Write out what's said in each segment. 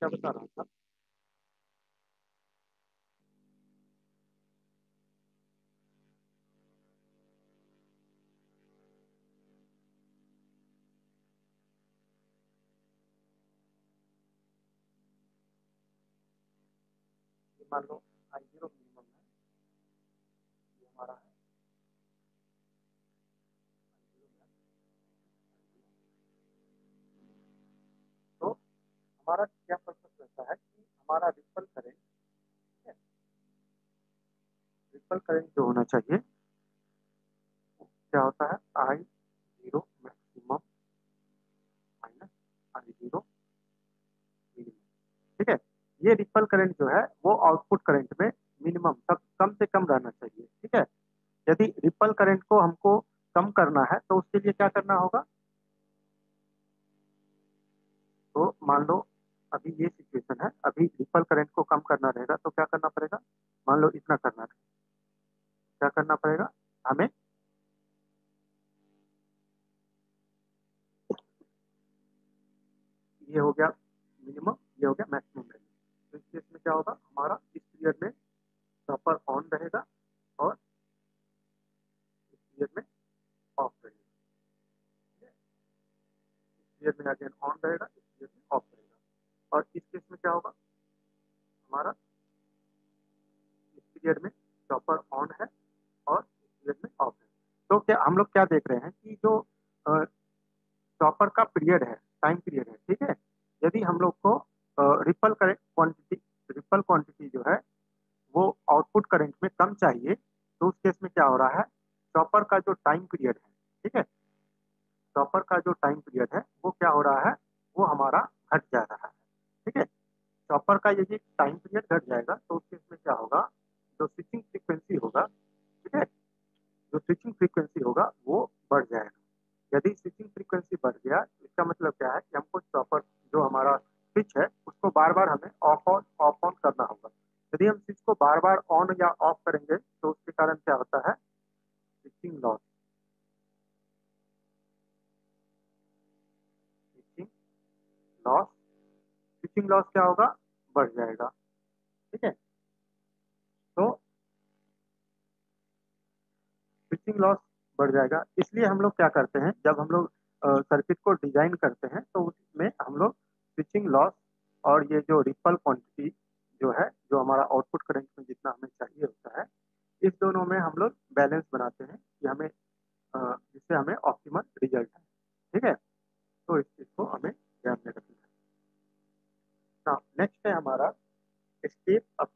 क्या बता रहा था? कि मान लो आई जीरो मिनिमम है, ये हमारा है तो हमारा क्या पर्पस रहता है कि हमारा रिपल करेंट, रिपल करंट जो होना चाहिए क्या होता है, आई जीरो मैक्सिमम माइनस आई जीरो मिनिमम। ठीक है, ये रिपल करंट जो है वो आउटपुट करंट में मिनिमम सब कम से कम रहना चाहिए। ठीक है, यदि रिपल करंट को हमको कम करना है तो उसके लिए क्या करना होगा, तो मान लो अभी ये सिचुएशन है, अभी रिपल करंट को कम करना रहेगा तो क्या करना पड़ेगा, मान लो इतना करना है, क्या करना पड़ेगा हमें, ये हो गया मिनिमम, ये हो गया मैक्सिमम वैल्यू। तो इस केस में क्या होगा, हमारा इस पीरियड में प्रॉपर ऑन रहेगा और इस पीरियड में ऑफ रहेगा। ठीक है, इस पीरियड में अगेन ऑन रहेगा, इस पीरियड में ऑफ रहेगा। और इस केस में क्या होगा, हमारा इस पीरियड में प्रॉपर ऑन है और इस पीरियड में ऑफ है। तो क्या हम लोग क्या देख रहे हैं कि जो प्रॉपर का पीरियड है, टाइम पीरियड है, ठीक है, यदि हम लोग को ripple current quantity, ripple quantity जो है वो आउटपुट करंट में कम चाहिए, तो उस केस में क्या हो रहा है, चॉपर का जो टाइम पीरियड है, ठीक है, चॉपर का जो टाइम पीरियड है वो क्या हो रहा है, वो हमारा घट जा रहा है। ठीक है, चॉपर का यदि टाइम पीरियड घट जाएगा तो उस केस में क्या होगा, जो स्विचिंग फ्रीक्वेंसी होगा, ठीक है, जो स्विचिंग फ्रीक्वेंसी होगा वो बढ़ जाएगा। यदि स्विचिंग फ्रीक्वेंसी बढ़ गया तो इसका मतलब क्या है कि हमको चॉपर जो हमारा स्विच है उसको बार बार हमें ऑफ ऑन करना होगा। यदि हम स्विच को बार बार ऑन या ऑफ करेंगे तो उसके कारण क्या होता है, switching loss, switching loss, switching loss क्या होगा, बढ़ जाएगा। ठीक है, तो स्विचिंग लॉस बढ़ जाएगा, इसलिए हम लोग क्या करते हैं, जब हम लोग सर्किट को डिजाइन करते हैं तो उसमें हम लोग स्विचिंग लॉस और ये जो रिपल क्वांटिटी जो है, जो हमारा आउटपुट करंट में जितना हमें चाहिए होता है, इस दोनों में हम लोग बैलेंस बनाते हैं कि हमें जिससे हमें ऑप्टिमल रिजल्ट है। ठीक है, तो इस चीज को हमें ध्यान में रखना है। नेक्स्ट है हमारा स्टेप अप।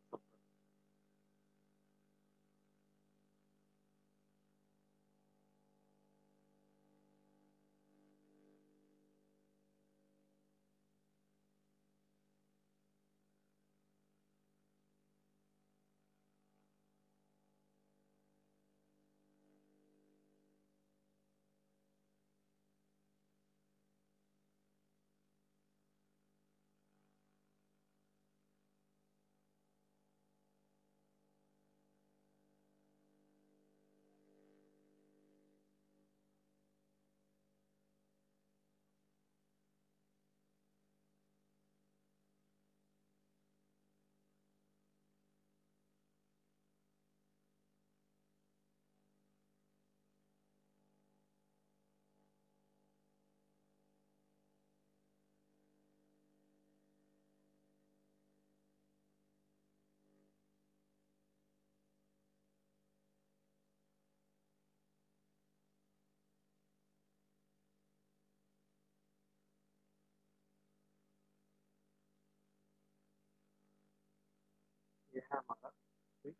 ये है हमारा स्विच,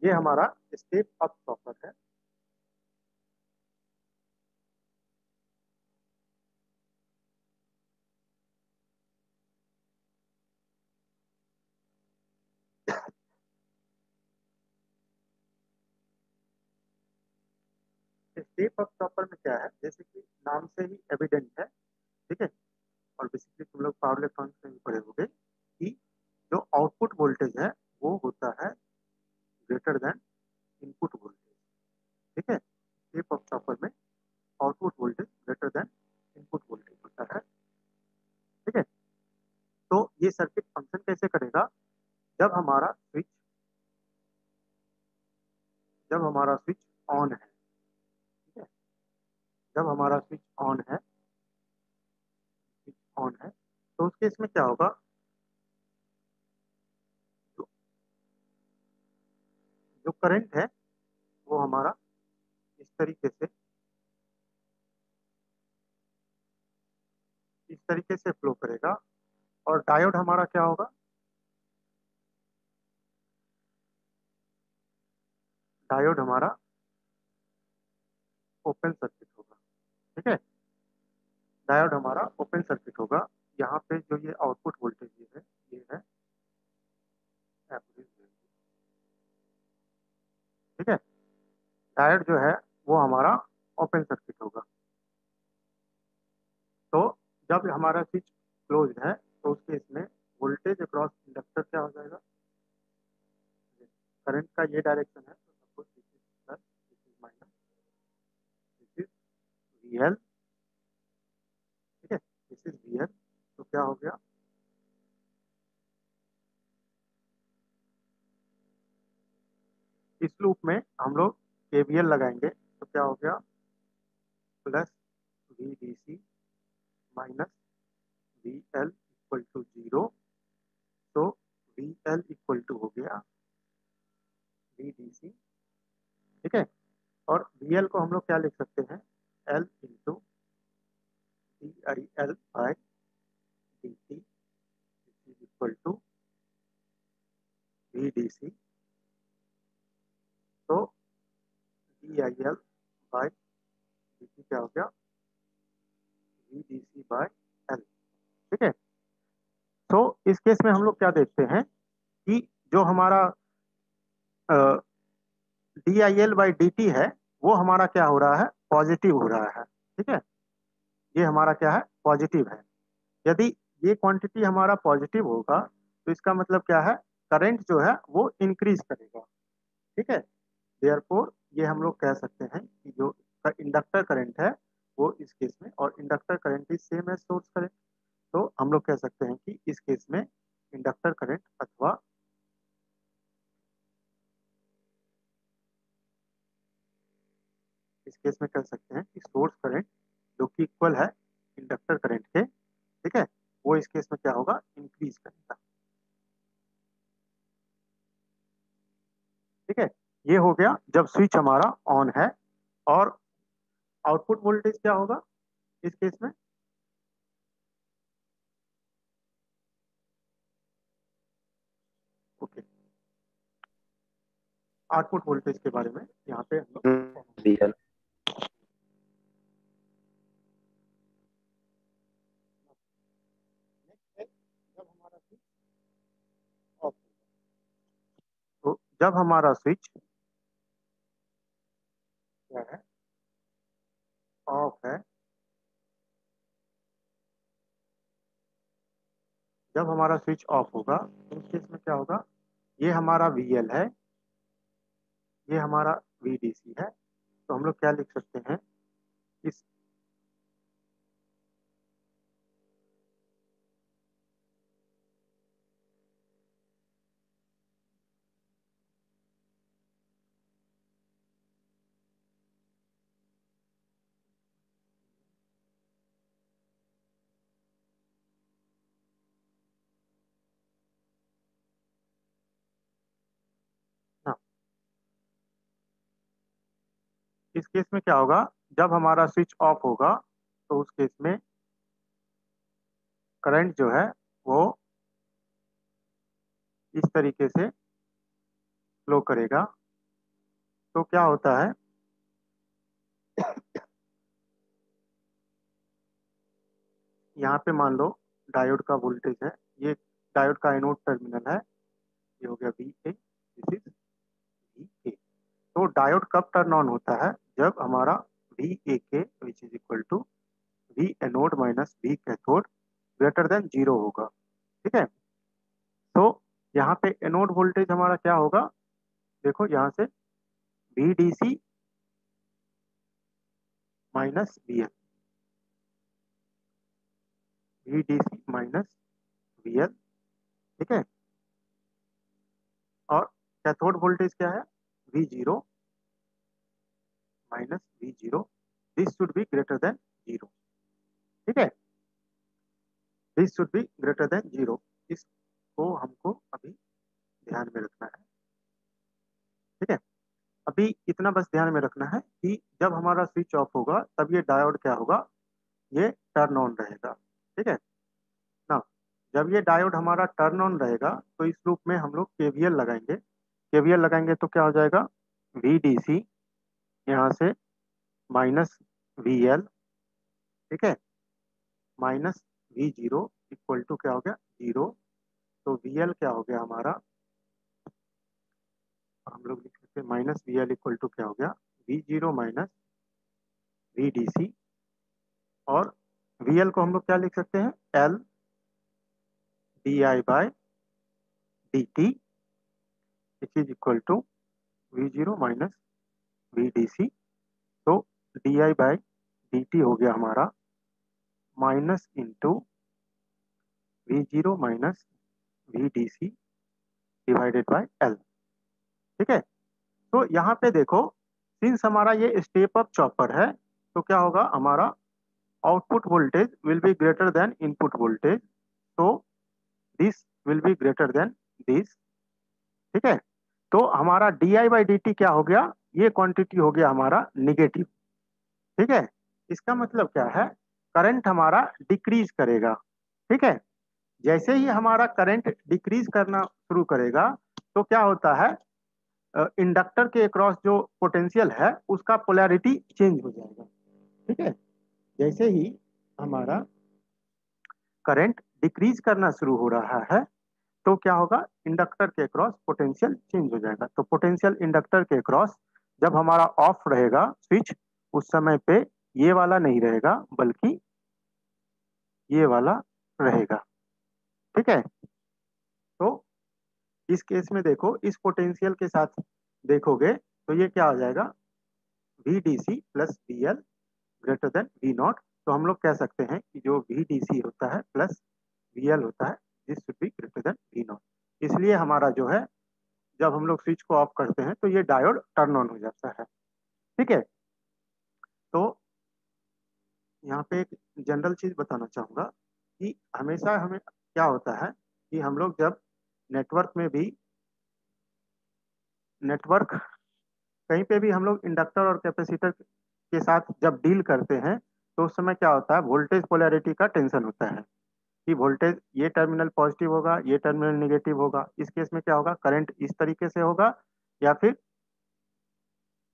ये हमारा स्टेप अप चॉपर है। स्टेप अप चॉपर में क्या है, जैसे कि नाम से ही एविडेंट है, ठीक है, और बेसिकली तुम लोग पावर इलेक्ट्रॉनिक्स में भी पढ़े होंगे कि जो आउटपुट वोल्टेज है वो होता है ग्रेटर देन इनपुट वोल्टेज, ठीक है। स्टेप अप चॉपर में output voltage greater than input voltage होता है, ठीक है। तो ये सर्किट फंक्शन कैसे करेगा, जब हमारा स्विच जब हमारा स्विच ऑन है, ठीक है, जब हमारा स्विच ऑन है तो उस केस में क्या होगा, जो, जो करंट है वो हमारा इस तरीके से फ्लो करेगा, और डायोड हमारा क्या होगा, डायोड हमारा ओपन सर्किट होगा, ठीक है। डायोड हमारा ओपन सर्किट होगा। यहाँ पे जो ये आउटपुट वोल्टेज ये है एवरेज वैल्यू, ठीक है। डायोड जो है वो हमारा ओपन सर्किट होगा। तो जब हमारा स्विच क्लोज है तो उस केस में वोल्टेज अक्रॉस इंडक्टर क्या हो जाएगा, करंट का ये डायरेक्शन है तो suppose this is plus, this is minus, this is VL, ठीक है, दिस इज वीएल। तो क्या हो गया, इस लूप में हम लोग केवीएल लगाएंगे तो क्या हो गया, plus V D C minus V L equal to zero. तो वी एल इक्वल टू हो गया वी डी सी, ठीक है। और वी एल को हम लोग क्या लिख सकते हैं, L into D I L by D T equal to V D C. तो D I L by D T क्या हो गया, V D C by L, ठीक है। तो इस केस में हम लोग क्या देखते हैं कि जो हमारा D I L by D T है वो हमारा क्या हो रहा है, पॉजिटिव हो रहा है, ठीक है। ये हमारा क्या है, पॉजिटिव है। यदि ये क्वांटिटी हमारा पॉजिटिव होगा तो इसका मतलब क्या है, करंट जो है वो इंक्रीज करेगा, ठीक है। देयरफॉर ये हम लोग कह सकते हैं कि जो इंडक्टर करंट है वो इस केस में, और inductor current is same as source current, तो हम लोग कह सकते हैं कि इस केस में इंडक्टर करंट अथवा इस केस में कह सकते हैं कि सोर्स करंट जो कि इक्वल है इंडक्टर करंट के, ठीक है, वो इस केस में क्या होगा, इंक्रीज करेगा, ठीक है। ये हो गया जब स्विच हमारा ऑन है। और आउटपुट वोल्टेज क्या होगा इस केस में, ओके, आउटपुट वोल्टेज के बारे में यहाँ पे हम लोग रियल नेक्स्ट है जब हमारा स्विच ऑफ, तो जब हमारा स्विच क्या है, ऑफ है, जब हमारा स्विच ऑफ होगा तो उस केस में क्या होगा, ये हमारा वीएल है, ये हमारा वीडीसी है। तो हम लोग क्या लिख सकते हैं, इस हाँ, इस केस में क्या होगा, जब हमारा स्विच ऑफ होगा तो उस केस में करंट जो है वो इस तरीके से फ्लो करेगा, तो क्या होता है, यहाँ पे मान लो डायोड का वोल्टेज है, ये डायोड का एनोड टर्मिनल है, ये हो गया V A, this is V A. तो डायोड कब टर्न ऑन होता है, जब हमारा V A K which is equal to V anode minus V cathode greater than 0 होगा। ठीक है, तो यहाँ पे एनोड वोल्टेज हमारा क्या होगा, देखो यहाँ से V D C minus V L, V D C minus V L. ठीक है, और कैथोड वोल्टेज क्या है, V zero minus V zero, this should be greater than 0। ठीक है, this should be greater than 0, इसको हमको अभी ध्यान में रखना है। ठीक है, अभी इतना बस ध्यान में रखना है कि जब हमारा स्विच ऑफ होगा तब ये डायोड क्या होगा, ये टर्न ऑन रहेगा। ठीक है ना, जब ये डायोड हमारा टर्न ऑन रहेगा तो इस लूप में हम लोग केवीएल लगाएंगे। केवीएल लगाएंगे तो क्या हो जाएगा, वी डी सी यहाँ से माइनस वी एल, ठीक है, minus V zero equal to क्या हो गया, 0। तो वी एल क्या हो गया हमारा, हम लोग लिख सकते हैं minus V L equal to क्या हो गया, V zero minus V D C, और वी एल को हम लोग क्या लिख सकते हैं, L D I by D T it is equal to V zero minus V D C. तो D I by D T हो गया हमारा minus into V zero minus V D C divided by L. ठीक है, तो यहाँ पे देखो, सिंस हमारा ये स्टेप अप चॉपर है तो क्या होगा, हमारा output voltage will be greater than input voltage, तो this will be greater than this. ठीक है, तो हमारा D I by D T क्या हो गया, ये क्वांटिटी हो गया हमारा निगेटिव। ठीक है, इसका मतलब क्या है, करंट हमारा डिक्रीज करेगा। ठीक है, जैसे ही हमारा करंट डिक्रीज करना शुरू करेगा तो क्या होता है, इंडक्टर के अक्रॉस जो पोटेंशियल है उसका पोलैरिटी चेंज हो जाएगा। ठीक है, जैसे ही हमारा करंट डिक्रीज करना शुरू हो रहा है तो क्या होगा, इंडक्टर के अक्रॉस पोटेंशियल चेंज हो जाएगा। तो पोटेंशियल इंडक्टर के अक्रॉस जब हमारा ऑफ रहेगा स्विच, उस समय पे ये वाला नहीं रहेगा बल्कि ये वाला रहेगा। ठीक है, तो इस केस में देखो, इस पोटेंशियल के साथ देखोगे तो ये क्या हो जाएगा, V D C plus V L greater than V not. तो हम लोग कह सकते हैं कि जो वी डी सी होता है प्लस वी एल होता है, this should be greater than V not. इसलिए हमारा जो है, जब हम लोग स्विच को ऑफ करते हैं तो ये डायोड टर्न ऑन हो जाता है। ठीक है, तो यहाँ पे एक जनरल चीज बताना चाहूंगा कि हमेशा हमें क्या होता है कि हम लोग जब नेटवर्क में भी, नेटवर्क कहीं पे भी हम लोग इंडक्टर और कैपेसिटर के साथ जब डील करते हैं तो उस समय क्या होता है, वोल्टेज पोलैरिटी का टेंशन होता है कि वोल्टेज ये टर्मिनल पॉजिटिव होगा, ये टर्मिनल नेगेटिव होगा। इस केस में क्या होगा, करंट इस तरीके से होगा या फिर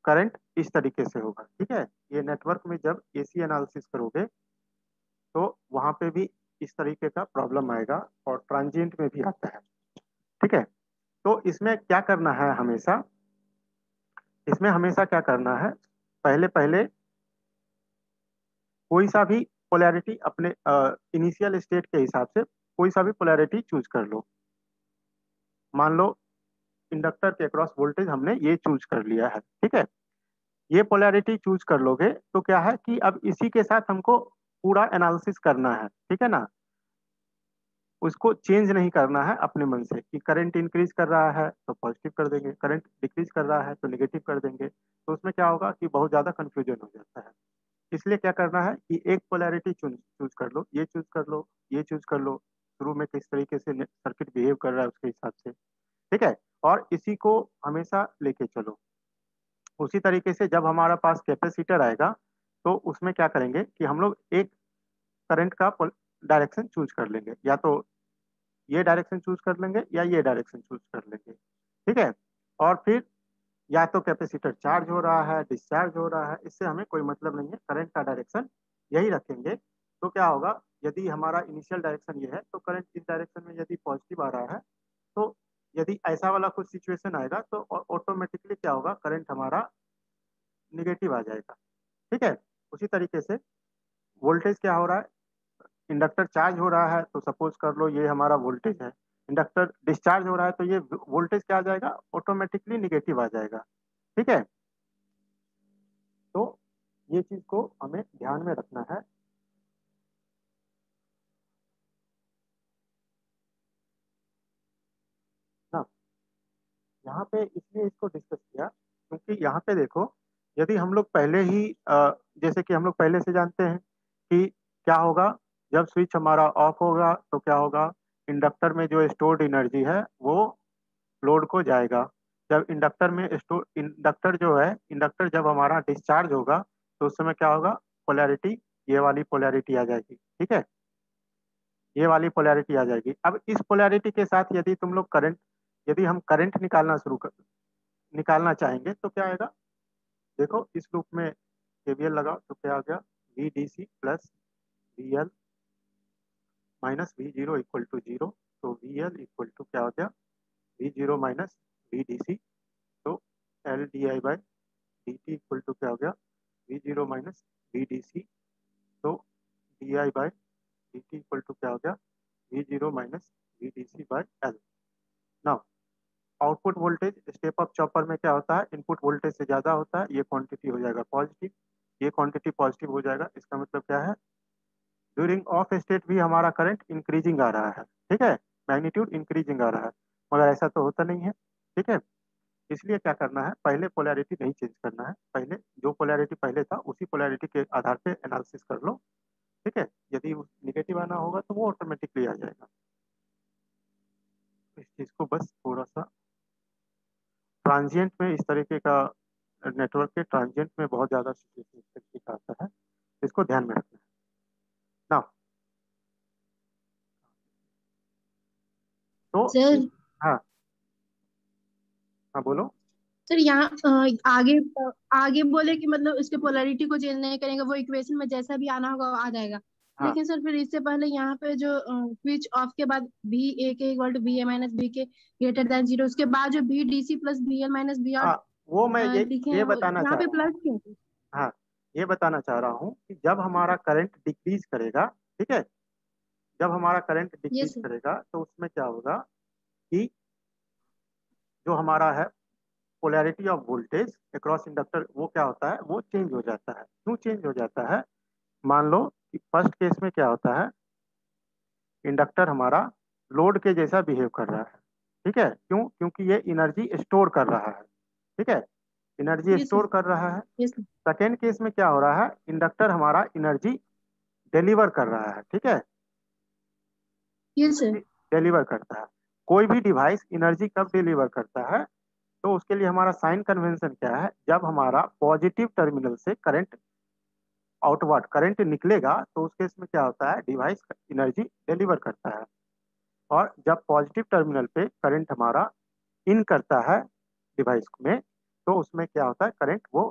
करंट इस तरीके से होगा। ठीक है, ये नेटवर्क में जब एसी एनालिसिस करोगे तो वहां पे भी इस तरीके का प्रॉब्लम आएगा और ट्रांजिएंट में भी आता है। ठीक है, तो इसमें क्या करना है हमेशा, इसमें हमेशा क्या करना है, पहले पहले कोई सा भी पोलैरिटी अपने इनिशियल स्टेट के हिसाब से कोई सा भी पोलैरिटी चूज कर लो। मान लो इंडक्टर के अक्रॉस वोल्टेज हमने ये चूज कर लिया है। ठीक है, ये पोलैरिटी चूज कर लोगे तो क्या है कि अब इसी के साथ हमको पूरा एनालिसिस करना है। ठीक है ना, उसको चेंज नहीं करना है अपने मन से कि करंट इंक्रीज कर रहा है तो पॉजिटिव कर देंगे, करंट डिक्रीज कर रहा है तो नेगेटिव कर देंगे। तो उसमें क्या होगा कि बहुत ज्यादा कंफ्यूजन हो जाता है। इसलिए क्या करना है कि एक पोलैरिटी चूज चूज कर लो, ये चूज कर लो, ये चूज कर लो, शुरू में किस तरीके से सर्किट बिहेव कर रहा है उसके हिसाब से। ठीक है, और इसी को हमेशा लेके चलो। उसी तरीके से जब हमारा पास कैपेसिटर आएगा तो उसमें क्या करेंगे कि हम लोग एक करंट का डायरेक्शन चूज कर लेंगे, या तो ये डायरेक्शन चूज कर लेंगे या ये डायरेक्शन चूज कर लेंगे। ठीक है, और फिर या तो कैपेसिटर चार्ज हो रहा है, डिस्चार्ज हो रहा है, इससे हमें कोई मतलब नहीं है, करंट का डायरेक्शन यही रखेंगे। तो क्या होगा, यदि हमारा इनिशियल डायरेक्शन ये है तो करंट इस डायरेक्शन में यदि पॉजिटिव आ रहा है, तो यदि ऐसा वाला कुछ सिचुएशन आएगा तो ऑटोमेटिकली क्या होगा, करंट हमारा निगेटिव आ जाएगा। ठीक है। उसी तरीके से वोल्टेज क्या हो रहा है, इंडक्टर चार्ज हो रहा है तो सपोज कर लो ये हमारा वोल्टेज है, इंडक्टर डिस्चार्ज हो रहा है तो ये वोल्टेज क्या आ जाएगा, ऑटोमेटिकली निगेटिव आ जाएगा। ठीक है। तो ये चीज को हमें ध्यान में रखना है। ना, यहाँ पे इसलिए इसको डिस्कस किया क्योंकि यहाँ पे देखो, यदि हम लोग पहले ही जैसे कि हम लोग पहले से जानते हैं कि क्या होगा, जब स्विच हमारा ऑफ होगा तो क्या होगा, इंडक्टर में जो स्टोर्ड एनर्जी है वो लोड को जाएगा। जब इंडक्टर में स्टोर इंडक्टर जो है, इंडक्टर जब हमारा डिस्चार्ज होगा तो उस समय क्या होगा, पोलैरिटी, ये वाली पोलैरिटी आ जाएगी। ठीक है, ये वाली पोलैरिटी आ जाएगी। अब इस पोलैरिटी के साथ यदि तुम लोग करंट, यदि हम करंट निकालना चाहेंगे तो क्या आएगा, देखो इस लूप में केवीएल लगाओ तो क्या आ गया, V D C plus V L minus V zero equal to zero. तो वी एल इक्वल टू क्या हो गया, V zero minus V D C. तो L D I by D T equal to क्या हो गया, V zero minus V D C. तो D I by D T equal to क्या हो गया, V zero minus V D C by L. Now output voltage step up chopper में क्या होता है, इनपुट वोल्टेज से ज्यादा होता है, ये क्वांटिटी हो जाएगा पॉजिटिव, ये क्वांटिटी पॉजिटिव हो जाएगा। इसका मतलब क्या है, ड्यूरिंग ऑफ स्टेट भी हमारा करंट इंक्रीजिंग आ रहा है। ठीक है, मैग्नीट्यूड इंक्रीजिंग आ रहा है, मगर ऐसा तो होता नहीं है। ठीक है, इसलिए क्या करना है, पहले पोलैरिटी नहीं चेंज करना है, पहले जो पोलैरिटी पहले था उसी पोलैरिटी के आधार पे एनालिसिस कर लो। ठीक है, यदि निगेटिव आना होगा तो वो ऑटोमेटिकली आ जाएगा। इस चीज को बस थोड़ा सा ट्रांजिएंट में, इस तरीके का नेटवर्क के ट्रांजिएंट में बहुत ज्यादा सिचुएशन इस तरीके का आता है, इसको ध्यान में रखना है ना। तो सर हाँ, हाँ बोलो। सर यहाँ आगे आगे बोले कि मतलब इसके पोलैरिटी को चेंज नहीं करेंगे, वो इक्वेशन में जैसा भी आना होगा वो आ जाएगा। हाँ, लेकिन सर फिर इससे पहले यहाँ पे जो स्विच ऑफ के बाद V A K equal to V A minus V K greater than zero, उसके बाद जो V D C plus V L minus V out हाँ, वो मैं लिखे हैं, ये वो बताना यहाँ चाह पे रहा हूँ। प्लस क्यों? हाँ, ये बताना चाह रहा हूँ कि जब हमारा करंट डिक्रीज करेगा, ठीक है, जब हमारा करंट डिक्रीज यस सर। करेगा तो उसमें क्या होगा कि जो हमारा है polarity of voltage across inductor, वो क्या होता है, वो चेंज हो जाता है। क्यों चेंज हो जाता है, मान लो कि फर्स्ट केस में क्या होता है, इंडक्टर हमारा लोड के जैसा बिहेव कर रहा है। ठीक है, क्यों, क्योंकि ये एनर्जी स्टोर कर रहा है। ठीक है, एनर्जी यस स्टोर सर। कर रहा है। यस सेकेंड केस में क्या हो रहा है, इंडक्टर हमारा एनर्जी डिलीवर कर रहा है। ठीक है, यस सर। एनर्जी डिलीवर करता है। कोई भी डिवाइस एनर्जी कब डिलीवर करता है, तो उसके लिए हमारा साइन कन्वेंशन क्या है, जब हमारा पॉजिटिव टर्मिनल से करंट आउटवर्ड करंट निकलेगा तो उस केस में क्या होता है, डिवाइस एनर्जी डिलीवर करता है। और जब पॉजिटिव टर्मिनल पे करंट हमारा इन करता है डिवाइस में, तो उसमें क्या होता है, करंट वो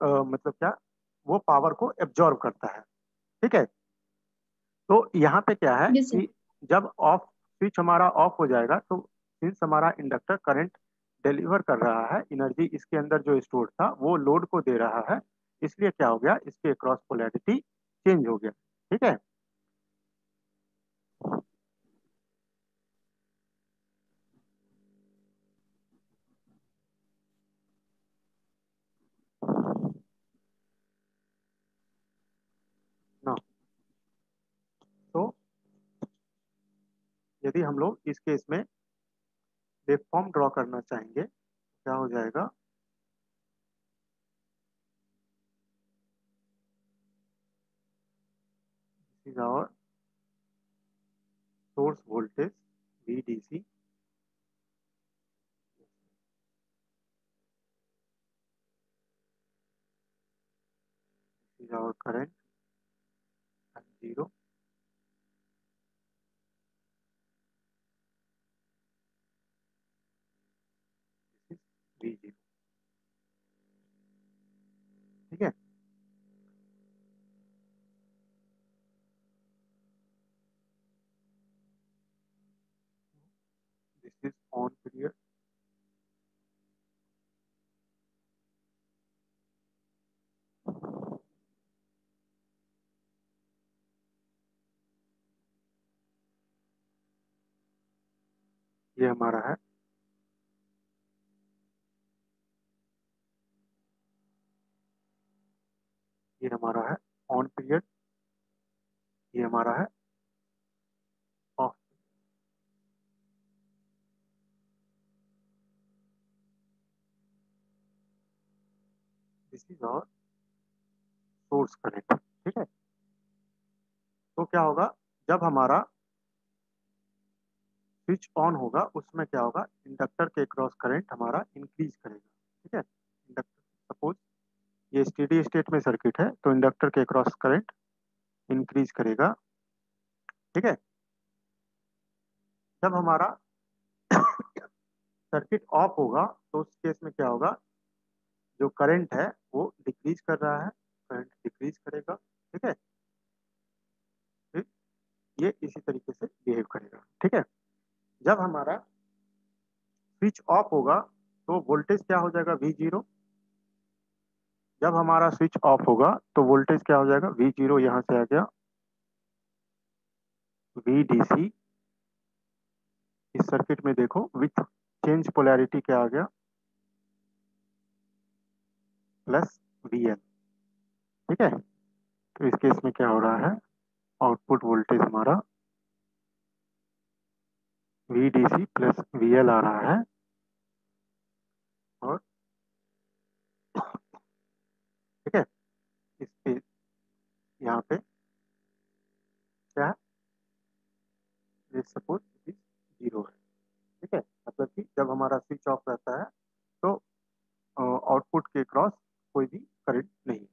मतलब क्या, वो पावर को एब्जॉर्ब करता है। ठीक है, तो यहाँ पे क्या है यस सर। कि जब ऑफ स्विच हमारा ऑफ हो जाएगा तो सिंस हमारा इंडक्टर करंट डिलीवर कर रहा है, एनर्जी इसके अंदर जो स्टोर था वो लोड को दे रहा है, इसलिए क्या हो गया, इसके क्रॉस पोलैरिटी चेंज हो गया। ठीक है। ना, तो यदि हम लोग इस केस में वेवफॉर्म ड्रॉ करना चाहेंगे क्या हो जाएगा, is our source voltage VDC, is our current I0, this is V0। Is on period, ये हमारा है ये हमारा है ऑन पीरियड, ये हमारा है ऑफ। दिस इज और सोर्स करंट, ठीक है। तो क्या होगा, जब हमारा स्विच ऑन होगा उसमें क्या होगा, इंडक्टर के क्रॉस करंट हमारा इंक्रीज करेगा, ठीक है। इंडक्टर, सपोज ये स्टेडी स्टेट में सर्किट है तो इंडक्टर के क्रॉस करंट इंक्रीज करेगा, ठीक है। जब हमारा सर्किट ऑफ होगा तो उस केस में क्या होगा, जो करंट है वो डिक्रीज कर रहा है, करंट डिक्रीज करेगा, ठीक है। फिर ये इसी तरीके से बिहेव करेगा, ठीक है। जब हमारा स्विच ऑफ होगा तो वोल्टेज क्या हो जाएगा, V0। जब हमारा स्विच ऑफ होगा तो वोल्टेज क्या हो जाएगा, V0 यहां से आ गया VDC। इस सर्किट में देखो विथ चेंज पोलैरिटी क्या आ गया, प्लस VL, ठीक है। तो इस केस में क्या हो रहा है, आउटपुट वोल्टेज हमारा VDC प्लस VL आ रहा है, और ठीक है, इस पे यहाँ पे क्या है, सपोज जीरो है, ठीक है। मतलब कि जब हमारा स्विच ऑफ रहता है तो आउटपुट के क्रॉस कोई भी करंट नहीं है,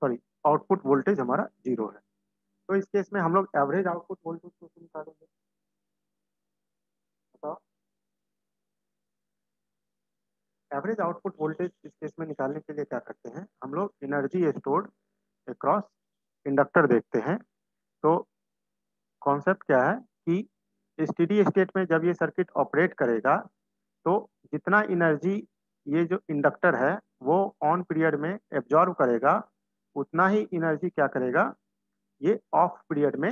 सॉरी, आउटपुट वोल्टेज हमारा जीरो है। तो इस केस में हम लोग एवरेज आउटपुट वोल्टेज को निकालेंगे, बताओ। एवरेज आउटपुट वोल्टेज इस केस में निकालने के लिए क्या करते हैं हम लोग, एनर्जी स्टोर्ड अक्रॉस इंडक्टर देखते हैं। तो कॉन्सेप्ट क्या है कि स्टेडी स्टेट में जब ये सर्किट ऑपरेट करेगा तो जितना एनर्जी ये जो इंडक्टर है वो ऑन पीरियड में एब्जॉर्व करेगा, उतना ही एनर्जी क्या करेगा, ये ऑफ पीरियड में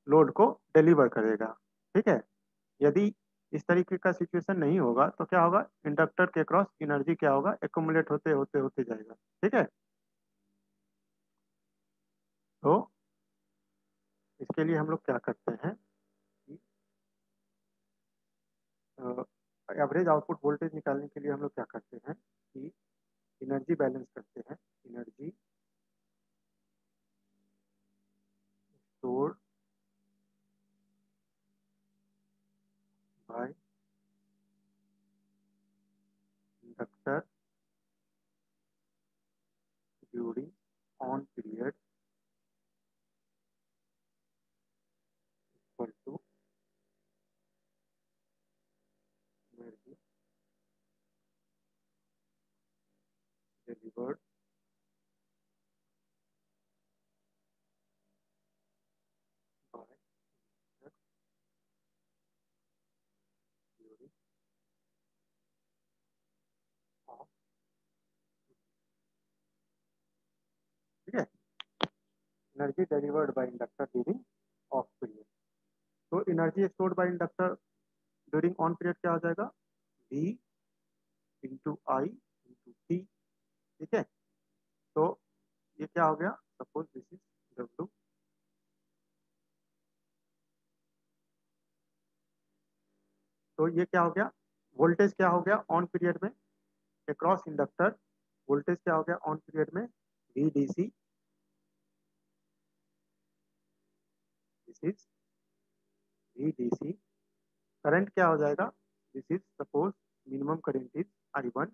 लोड को डिलीवर करेगा, ठीक है। यदि इस तरीके का सिचुएशन नहीं होगा तो क्या होगा, इंडक्टर के क्रॉस एनर्जी क्या होगा, एक्यूमुलेट होते होते होते जाएगा, ठीक है। तो इसके लिए हम लोग क्या करते हैं, एवरेज आउटपुट वोल्टेज निकालने के लिए हम लोग क्या करते हैं कि एनर्जी बैलेंस करते हैं, energy stored by inductor during on period equal to energy delivered by during off, ठीक है। Energy delivered by inductor during off period. तो energy stored by inductor during on period क्या हो जाएगा, V into I into T, ठीक है। तो ये क्या हो गया, सपोज दिस इज W। तो ये क्या हो गया, वोल्टेज क्या हो गया ऑन पीरियड में अक्रॉस इंडक्टर, वोल्टेज क्या हो गया ऑन पीरियड में, VDC, this is VDC। Current क्या हो जाएगा, this is suppose minimum current is I1,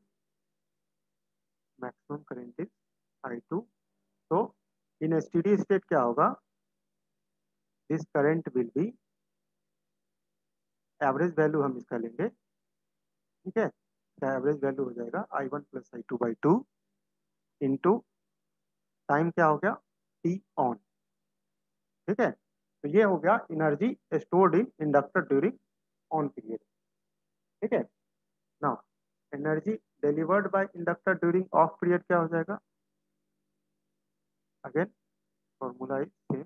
maximum current is I2। तो इन स्टेडी स्टेट क्या होगा, this current will be, average value हम इसका लेंगे, ठीक है। क्या एवरेज वैल्यू हो जाएगा I1 plus I2/2 into time क्या हो गया, T ऑन, ठीक है। तो ये हो गया energy stored in inductor during on delivered by inductor during off period क्या हो जाएगा? Again formula is same,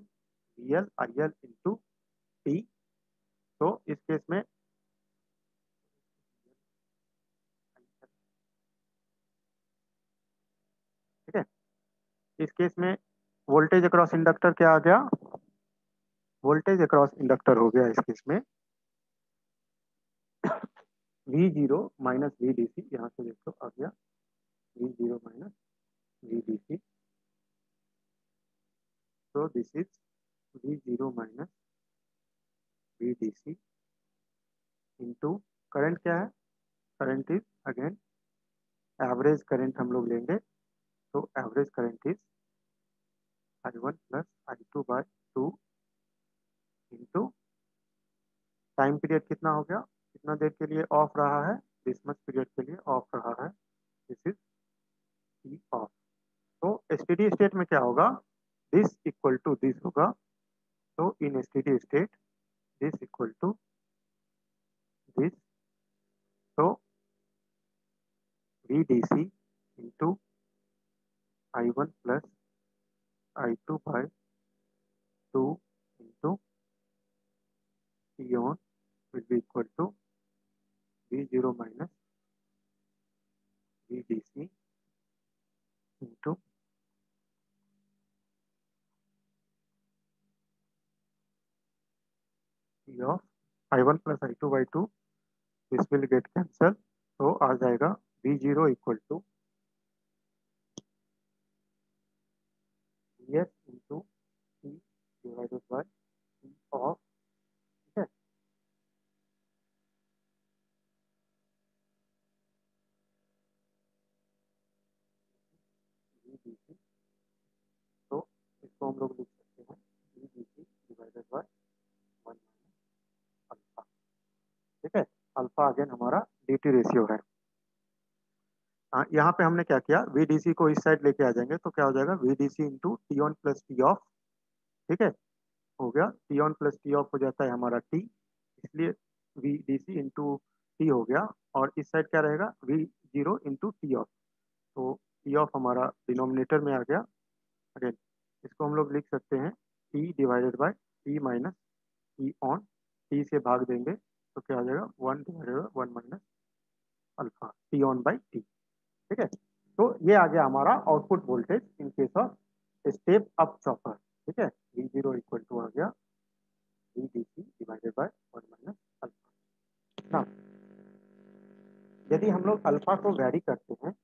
VL IL into T. तो इस केस में ठीक है, इस केस में वोल्टेज अक्रॉस इंडक्टर क्या आ गया? वोल्टेज अक्रॉस इंडक्टर हो गया इस केस में V0 माइनस VDC। यहाँ से देखो आ गया V0 माइनस VDC। तो this is V0 minus VDC into current क्या है? Current is again average current हम लोग लेंगे, तो average current is I1 plus I2 by 2 into time period कितना हो गया, कितना देर के लिए ऑफ रहा है? दिस मच पीरियड के लिए ऑफ रहा है। This is T off. तो स्टेडी स्टेट में क्या होगा? दिस इक्वल टू दिस होगा। तो in steady state this equal to this. तो VDC into I1 plus I2 by 2 into T on will be equal to V0 minus VDC into T of I1 plus I2 by 2। this will get cancel। तो आ जाएगा V0 equal to VS into T divided by T of, ठीक है, VDC। तो इसको हम लोग लिख सकते हैं VDC divided by 1 minus alpha. ठीक है, अल्फा अगेन हमारा DT रेशियो है। यहाँ पे हमने क्या किया, VDC को इस साइड लेके आ जाएंगे तो क्या हो जाएगा? VDC into T on plus T of. ठीक है, हो गया T on plus T of हो जाता है हमारा टी, इसलिए VDC इंटू टी हो गया। और इस साइड क्या रहेगा? V0 into T off. तो टी ऑफ हमारा डिनोमिनेटर में आ गया। अगेन इसको हम लोग लिख सकते हैं T divided by T minus T on. T से भाग देंगे तो क्या आ जाएगा? 1 divided by 1 minus alpha T on by T. ठीक है, तो ये आ गया हमारा output voltage in case of step up chopper. ठीक है, V0 इक्वल टू आ गया VDC divided by 1 minus alpha. ना यदि हम लोग अल्फा को वैरी करते हैं,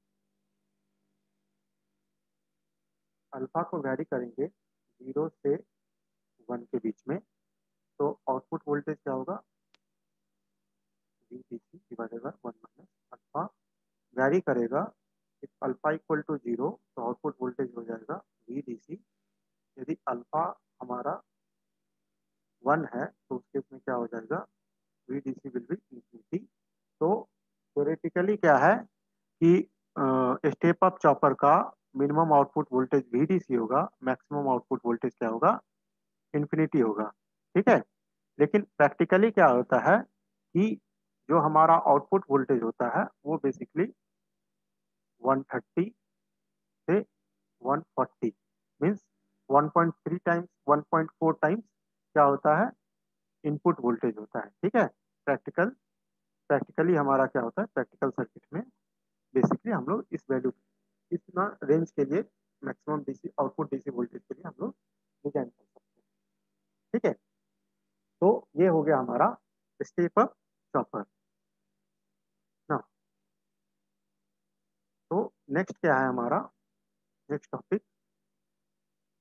अल्फा को वैरी करेंगे 0 से 1 के बीच में, तो आउटपुट वोल्टेज क्या होगा? VDC divided by 1 minus alpha. Vary करेगा इफ अल्फा इक्वल टू 0 तो आउटपुट वोल्टेज हो जाएगा VDC। यदि अल्फा हमारा 1 है तो उस केस में क्या हो जाएगा? VDC will be infinity. तो थ्योरेटिकली क्या है कि स्टेप अप चॉपर का मिनिमम आउटपुट वोल्टेज VDC होगा, मैक्सिमम आउटपुट वोल्टेज क्या होगा? इंफिनिटी होगा। ठीक है, लेकिन प्रैक्टिकली क्या होता है कि जो हमारा आउटपुट वोल्टेज होता है वो बेसिकली 130 से 140 मीन्स 1.3 टाइम्स 1.4 टाइम्स क्या होता है? इनपुट वोल्टेज होता है। ठीक है, प्रैक्टिकली हमारा क्या होता है? प्रैक्टिकल सर्किट में बेसिकली हम लोग इस वैल्यू, इतना रेंज के लिए maximum DC output DC voltage के लिए हम लोग डिजाइन कर सकते हैं। ठीक है, तो ये हो गया हमारा स्टेप अप चॉपर ना। तो नेक्स्ट क्या है हमारा? नेक्स्ट टॉपिक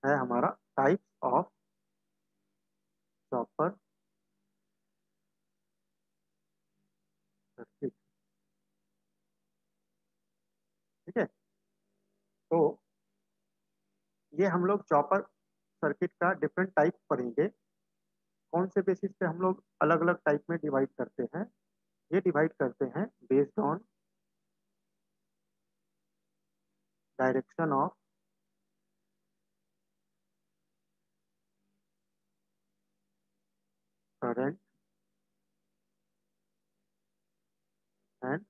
है हमारा टाइप्स ऑफ चॉपर सर्किट। ठीक है, तो ये हम लोग चॉपर सर्किट का डिफरेंट टाइप पढ़ेंगे। कौन से बेसिस पे हम लोग अलग अलग टाइप में डिवाइड करते हैं? ये डिवाइड करते हैं based on direction of current and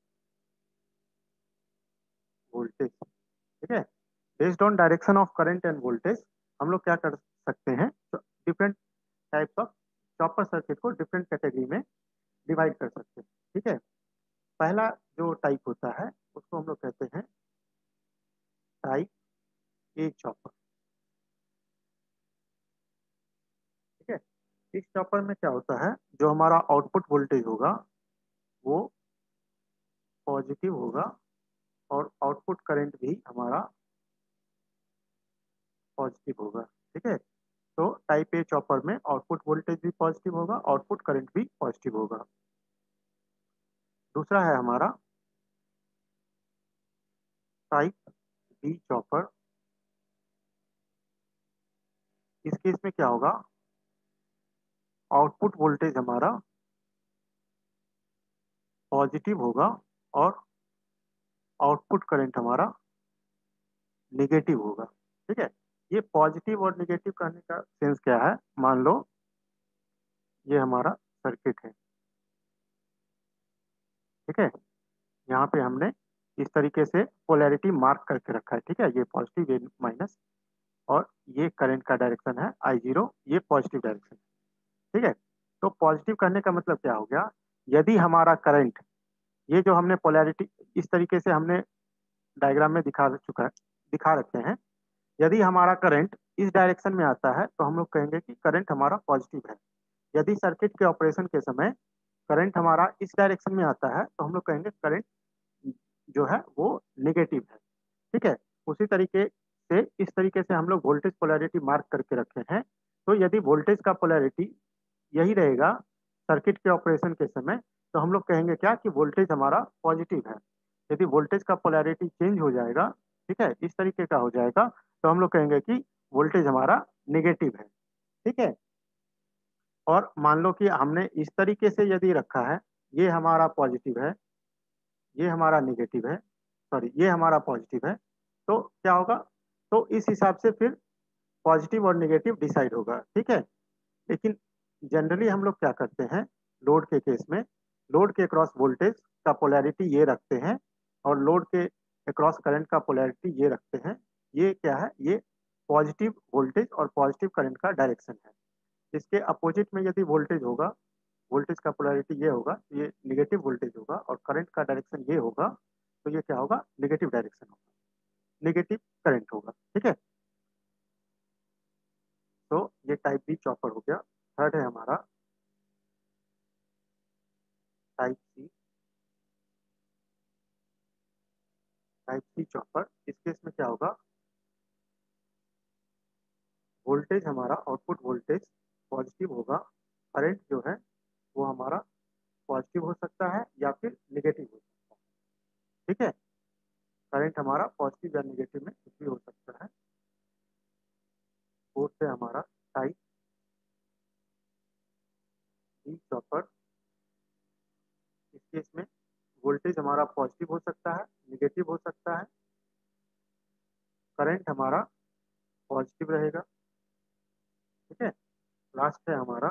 based on direction of current end voltage हम लोग क्या कर सकते हैं, different types of chopper circuit को डिफरेंट कैटेगरी में डिवाइड कर सकते हैं। ठीक है, पहला जो टाइप होता है उसको हम लोग कहते हैं टाइप ए चॉपर। ठीक है, इस चॉपर में क्या होता है, जो हमारा आउटपुट वोल्टेज होगा वो पॉजिटिव होगा और आउटपुट करंट भी हमारा पॉजिटिव होगा। ठीक है, तो टाइप ए चॉपर में आउटपुट वोल्टेज भी पॉजिटिव होगा, आउटपुट करंट भी पॉजिटिव होगा। दूसरा है हमारा टाइप बी चॉपर। इस केस में क्या होगा, आउटपुट वोल्टेज हमारा पॉजिटिव होगा और आउटपुट करंट हमारा निगेटिव होगा। ठीक है, ये पॉजिटिव और निगेटिव कहने का सेंस क्या है, मान लो ये हमारा सर्किट है। ठीक है, यहाँ पे हमने इस तरीके से पोलैरिटी मार्क करके रखा है। ठीक है, ये पॉजिटिव ये माइनस, और ये करंट का डायरेक्शन है I0, ये पॉजिटिव डायरेक्शन। ठीक है, तो पॉजिटिव करने का मतलब क्या हो गया, यदि हमारा करंट, ये जो हमने पोलैरिटी इस तरीके से हमने डायग्राम में दिखा रखे हैं, यदि हमारा करंट इस डायरेक्शन में आता है तो हम लोग कहेंगे कि करंट हमारा पॉजिटिव है। यदि सर्किट के ऑपरेशन के समय करंट हमारा इस डायरेक्शन में आता है तो हम लोग कहेंगे करंट जो है वो नेगेटिव है। ठीक है, उसी तरीके से इस तरीके से हम लोग वोल्टेज पोलैरिटी मार्क करके रखे हैं। तो यदि वोल्टेज का पोलैरिटी यही रहेगा सर्किट के ऑपरेशन के समय, तो हम लोग कहेंगे क्या कि वोल्टेज हमारा पॉजिटिव है। यदि वोल्टेज का पोलैरिटी चेंज हो जाएगा, ठीक है, इस तरीके का हो जाएगा, तो हम लोग कहेंगे कि वोल्टेज हमारा नेगेटिव है। ठीक है, और मान लो कि हमने इस तरीके से यदि रखा है, ये हमारा पॉजिटिव है, ये हमारा नेगेटिव है, सॉरी ये हमारा पॉजिटिव है, तो क्या होगा, तो इस हिसाब से फिर पॉजिटिव और नेगेटिव डिसाइड होगा। ठीक है, लेकिन जनरली हम लोग क्या करते हैं, लोड के केस में लोड के अक्रॉस वोल्टेज का पोलैरिटी ये रखते हैं और लोड के अक्रॉस करंट का पोलैरिटी ये रखते हैं। ये क्या है, ये पॉजिटिव वोल्टेज और पॉजिटिव करंट का डायरेक्शन है। इसके अपोजिट में यदि वोल्टेज होगा, वोल्टेज का पोलैरिटी ये होगा, ये निगेटिव वोल्टेज होगा, और करंट का डायरेक्शन ये होगा, तो ये क्या होगा, निगेटिव डायरेक्शन होगा, निगेटिव करंट होगा। ठीक है, तो ये टाइप बी चॉपर हो गया। थर्ड है हमारा type C. Type C chopper, इस केस में क्या होगा, वोल्टेज हमारा आउटपुट वोल्टेज पॉजिटिव होगा, करंट जो है वो हमारा पॉजिटिव हो सकता है या फिर निगेटिव हो सकता है। ठीक है, करंट हमारा पॉजिटिव या निगेटिव में कुछ भी हो सकता है। फोर्थ है हमारा टाइप डी चॉपर। इस केस में वोल्टेज हमारा पॉजिटिव हो सकता है, निगेटिव हो सकता है, करंट हमारा पॉजिटिव रहेगा। ठीक है, लास्ट है हमारा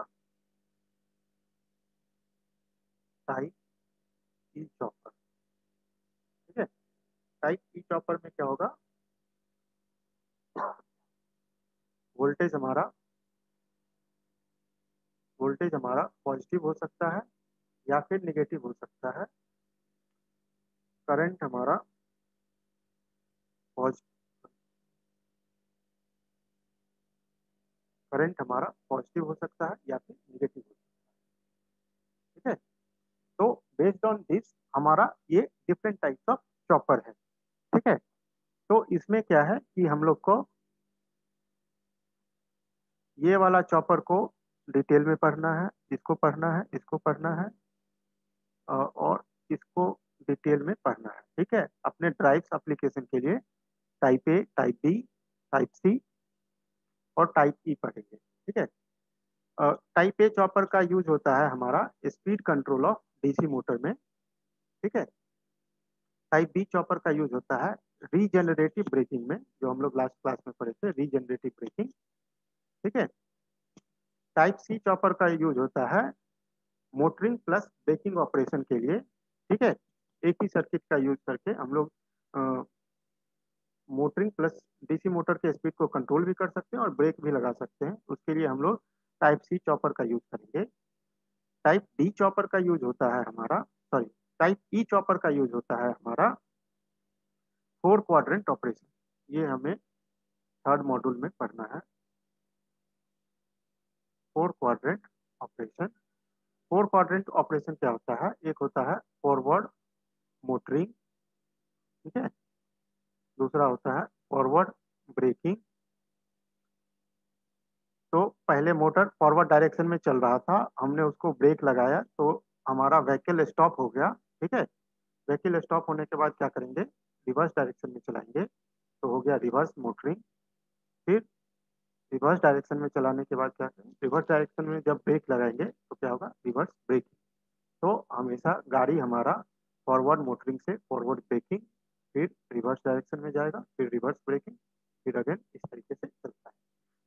टाइप ई चॉपर। ठीक है, टाइप ई चॉपर में क्या होगा, वोल्टेज हमारा पॉजिटिव हो सकता है या फिर निगेटिव हो सकता है, करंट हमारा पॉजिटिव करंट हमारा पॉजिटिव हो सकता है या फिर निगेटिव हो सकता है। ठीक है, तो बेस्ड ऑन दिस हमारा ये डिफरेंट टाइप्स ऑफ चॉपर है। ठीक है, तो इसमें क्या है कि हम लोग को ये वाला चॉपर को डिटेल में पढ़ना है, इसको पढ़ना है, इसको पढ़ना है, और इसको डिटेल में पढ़ना है। ठीक है, अपने ड्राइव्स एप्लीकेशन के लिए type A, type B, type C और टाइप ई पढ़ेंगे। ठीक है, टाइप ए चॉपर का यूज होता है हमारा speed control of DC motor में। ठीक है, टाइप बी चॉपर का यूज होता है रीजनरेटिव ब्रेकिंग में, जो हम लोग लास्ट क्लास में पढ़े थे, रीजनरेटिव ब्रेकिंग। ठीक है, टाइप सी चॉपर का यूज होता है मोटरिंग प्लस ब्रेकिंग ऑपरेशन के लिए। ठीक है, एक ही सर्किट का यूज करके हम लोग मोटरिंग प्लस डीसी मोटर के स्पीड को कंट्रोल भी कर सकते हैं और ब्रेक भी लगा सकते हैं। उसके लिए हम लोग टाइप सी चॉपर का यूज करेंगे। टाइप डी चॉपर का यूज होता है हमारा, सॉरी, टाइप ई चॉपर का यूज होता है हमारा फोर क्वाड्रेंट ऑपरेशन। ये हमें थर्ड मॉड्यूल में पढ़ना है। Four quadrant operation. Four quadrant operation क्या होता है? एक होता है फॉरवर्ड मोटरिंग, ठीक है। दूसरा होता है फॉरवर्ड ब्रेकिंग। तो पहले मोटर फॉरवर्ड डायरेक्शन में चल रहा था, हमने उसको ब्रेक लगाया तो हमारा व्हीकल स्टॉप हो गया, ठीक है। व्हीकल स्टॉप होने के बाद क्या करेंगे? रिवर्स डायरेक्शन में चलाएंगे, तो हो गया रिवर्स मोटरिंग। फिर रिवर्स डायरेक्शन में चलाने के बाद क्या करेंगे? रिवर्स डायरेक्शन में जब ब्रेक लगाएंगे तो क्या होगा? Reverse braking. तो हमेशा गाड़ी हमारा फॉरवर्ड मोटरिंग से फॉरवर्ड ब्रेकिंग, फिर रिवर्स डायरेक्शन में जाएगा, फिर रिवर्स ब्रेकिंग, फिर अगेन इस तरीके से चलता है।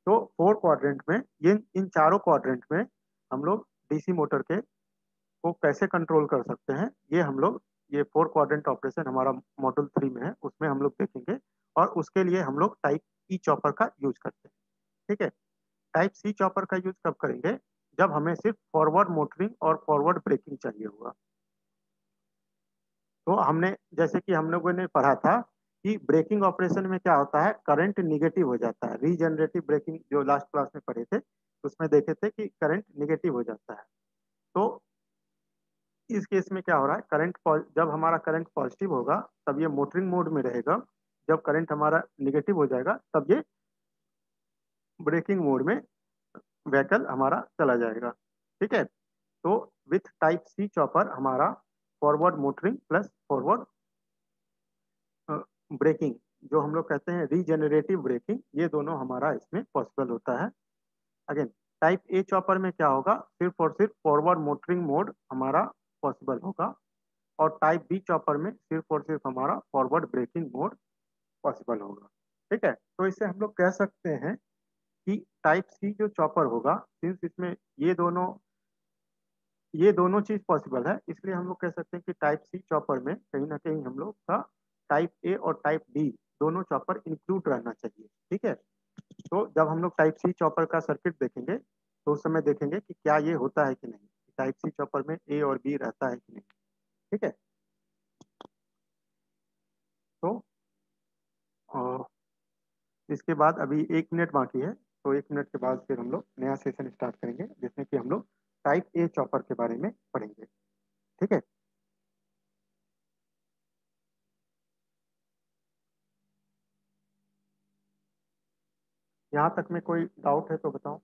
तो फोर क्वाड्रेंट में ये इन चारों क्वाड्रेंट में हम लोग डीसी मोटर के को कैसे कंट्रोल कर सकते हैं, ये हम लोग ये फोर क्वाड्रेंट ऑपरेशन हमारा मॉड्यूल 3 में है, उसमें हम लोग देखेंगे। और उसके लिए हम लोग टाइप ई चॉपर का यूज करते हैं, ठीक है। टाइप सी चॉपर का यूज कब करेंगे? जब हमें सिर्फ फॉरवर्ड मोटरिंग और फॉरवर्ड ब्रेकिंग चाहिए होगा। तो हमने जैसे कि हम लोगों ने पढ़ा था कि ब्रेकिंग ऑपरेशन में क्या होता है? करंट निगेटिव हो जाता है। रीजनरेटिव ब्रेकिंग जो लास्ट क्लास में पढ़े थे उसमें देखे थे कि करंट निगेटिव हो जाता है। तो इस केस में क्या हो रहा है? करंट जब हमारा करंट पॉजिटिव होगा तब ये मोटरिंग मोड में रहेगा, जब करंट हमारा निगेटिव हो जाएगा तब ये ब्रेकिंग मोड में व्हीकल हमारा चला जाएगा, ठीक है। तो विथ टाइप सी चॉपर हमारा forward motoring plus forward braking, जो हम लोग कहते हैं रीजेनरेटिव ब्रेकिंग, ये दोनों हमारा इसमें पॉसिबल होता है। अगेन टाइप ए चॉपर में क्या होगा? सिर्फ और सिर्फ फॉरवर्ड मोटरिंग मोड हमारा पॉसिबल होगा, और टाइप बी चॉपर में सिर्फ और सिर्फ हमारा फॉरवर्ड ब्रेकिंग मोड पॉसिबल होगा, ठीक है। तो इससे हम लोग कह सकते हैं कि टाइप सी जो चॉपर होगा, सिंस इसमें ये दोनों चीज पॉसिबल है, इसलिए हम लोग कह सकते हैं कि टाइप सी चॉपर में कहीं ना कहीं हम लोग का टाइप ए और टाइप डी दोनों चॉपर इंक्लूड रहना चाहिए, ठीक है। तो जब हम लोग टाइप सी चॉपर का सर्किट देखेंगे तो उस समय देखेंगे कि क्या ये होता है कि नहीं, टाइप सी चॉपर में ए और बी रहता है कि नहीं, ठीक है। तो इसके बाद अभी 1 मिनट बाकी है, तो 1 मिनट के बाद फिर हम लोग नया सेशन स्टार्ट करेंगे जिसमें कि हम लोग टाइप ए चॉपर के बारे में पढ़ेंगे, ठीक है। यहाँ तक में कोई डाउट है तो बताओ।